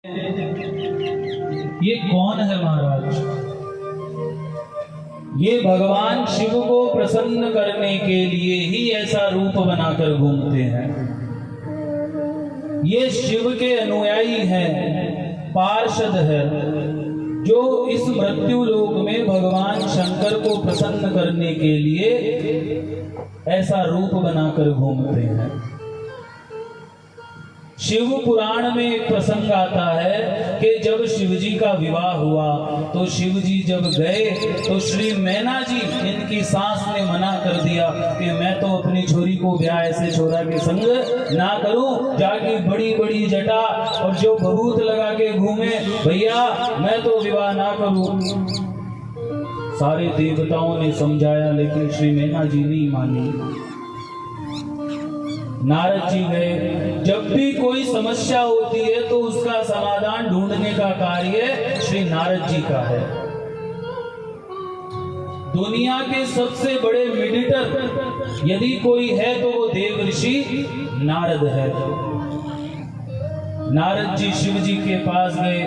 ये कौन है महाराज? ये भगवान शिव को प्रसन्न करने के लिए ही ऐसा रूप बनाकर घूमते हैं। ये शिव के अनुयायी हैं, पार्षद है, जो इस मृत्यु लोक में भगवान शंकर को प्रसन्न करने के लिए ऐसा रूप बनाकर घूमते हैं। शिव पुराण में एक प्रसंग आता है कि जब शिव जी का विवाह हुआ तो शिव जी जब गए तो श्री मैना जी इनकी सास ने मना कर दिया कि मैं तो अपनी छोरी को ब्याह ऐसे छोरा के संग ना करूं, जाके बड़ी बड़ी जटा और जो भभूत लगा के घूमे, भैया मैं तो विवाह ना करूं। सारे देवताओं ने समझाया लेकिन श्री मैना जी नहीं मानी। नारद जी गए। जब भी कोई समस्या होती है तो उसका समाधान ढूंढने का कार्य श्री नारद जी का है। दुनिया के सबसे बड़े मेडिटर यदि कोई है तो वो देव ऋषि नारद है। नारद जी शिव जी के पास गए,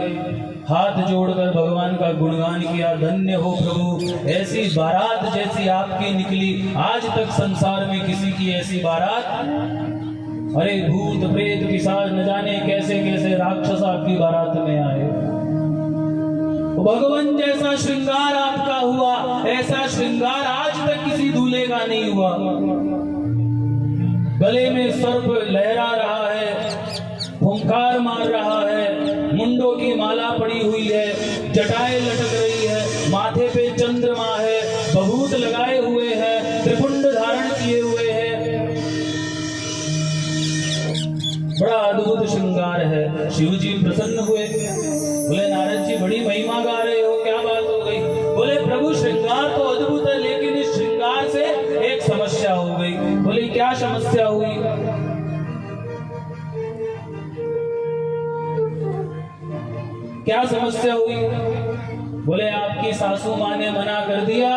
हाथ जोड़कर भगवान का गुणगान किया। धन्य हो प्रभु, ऐसी बारात जैसी आपकी निकली, आज तक संसार में किसी की ऐसी बारात। अरे भूत प्रेत पिशाच न जाने कैसे कैसे राक्षस आपकी बारात में आए। भगवान जैसा श्रृंगार आपका हुआ, ऐसा श्रृंगार आज तक किसी दूल्हे का नहीं हुआ। गले में सर्प लहरा रहा है, हुंकार मार रहा है, मुंडों की माला पड़ी हुई है, जटाएं लटक रही है, माथे पे चंद्रमा है, बभूत लगाए हुए हैं, त्रिपुंड धारण किए हुए हैं। बड़ा अद्भुत श्रृंगार है। शिव जी प्रसन्न हुए, बोले नारद जी बड़ी महिमा गा रहे हो, क्या बात हो गई? बोले प्रभु श्रृंगार तो अद्भुत है लेकिन इस श्रृंगार से एक समस्या हो गई। बोले क्या समस्या हुई? क्या समस्या हुई? बोले आपकी सासू माँ ने मना कर दिया।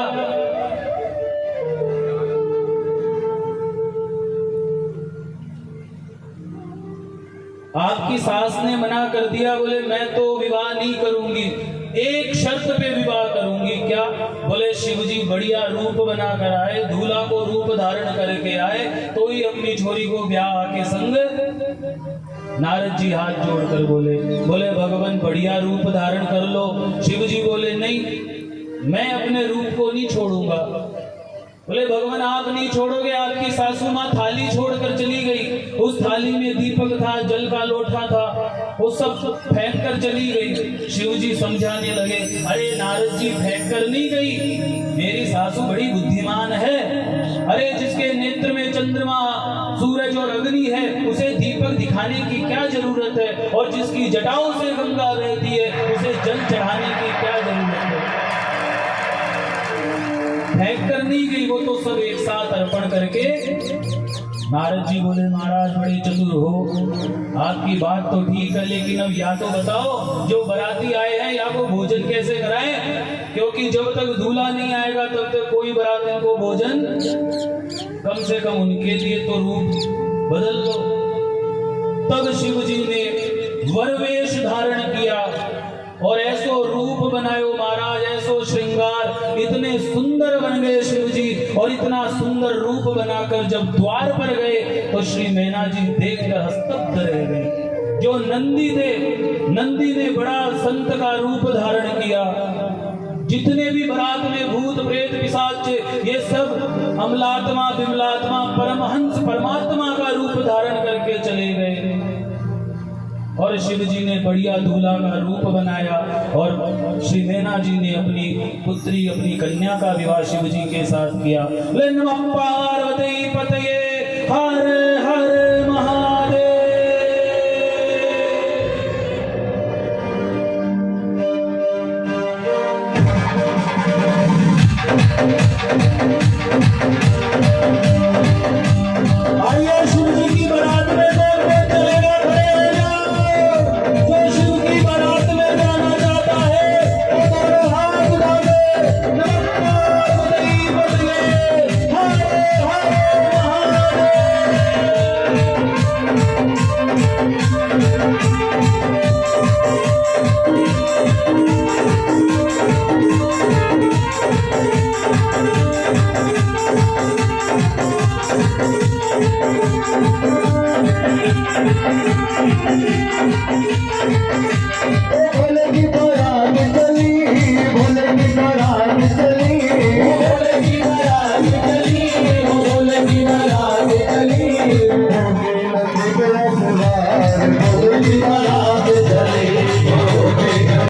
आपकी सास ने मना कर दिया। बोले मैं तो विवाह नहीं करूंगी, एक शर्त पे विवाह करूंगी। क्या? बोले शिव जी बढ़िया रूप बना कर आए, दूल्हा को रूप धारण करके आए, तो ही अपनी छोरी को ब्याह के संग। नारद जी हाथ जोड़कर बोले भगवान बढ़िया रूप धारण कर लो। शिव जी बोले नहीं, मैं अपने रूप को नहीं छोड़ूंगा। बोले भगवान आप नहीं छोड़ोगे? आपकी सासू माँ थाली छोड़कर चली गई, उस थाली में दीपक था, जल का लोटा था, वो सब फेंक कर चली गई। शिव जी समझाने लगे, अरे नारद जी फेंक कर नहीं गई, मेरी सासू बड़ी बुद्धिमान है। अरे जिसके नेत्र में चंद्रमा सूरज और अग्नि है उसे दीपक दिखाने की क्या जरूरत है, और जिसकी जटाओं से गंगा बहती है उसे जल चढ़ाने की क्या जरूरत है? फेंक कर नहीं गई, वो तो सब एक साथ अर्पण करके। नारद जी बोले महाराज बड़े चतुर हो, आपकी बात तो ठीक है, लेकिन अब या तो बताओ जो बाराती आए हैं या को भोजन कैसे कराएं, क्योंकि जब तक दूल्हा नहीं आएगा तब तक कोई बारातियों को भोजन, कम से कम उनके लिए तो रूप बदल दो। तब शिव जी ने वरवेश धारण किया और ऐसो रूप बनायो महाराज, ऐसो श्रृंगार, इतने सुंदर बन गए शिव जी। और इतना सुंदर रूप बनाकर जब द्वार पर गए तो श्री मैना जी देखकर हस्तब्ध रह गए। जो नंदी थे, नंदी ने बड़ा संत का रूप धारण किया। जितने भी बारात में भूत प्रेत पिशाच ये सब अमलात्मा विमलात्मा परमहंस परमात्मा का रूप धारण करके चले गए। और शिव जी ने बढ़िया दूल्हा का रूप बनाया और श्री मैना जी ने अपनी पुत्री, अपनी कन्या का विवाह शिव जी के साथ किया। नमः पार्वती पतये हर हर महादेव। आइए शिव जी की बारात में चलेगा, एक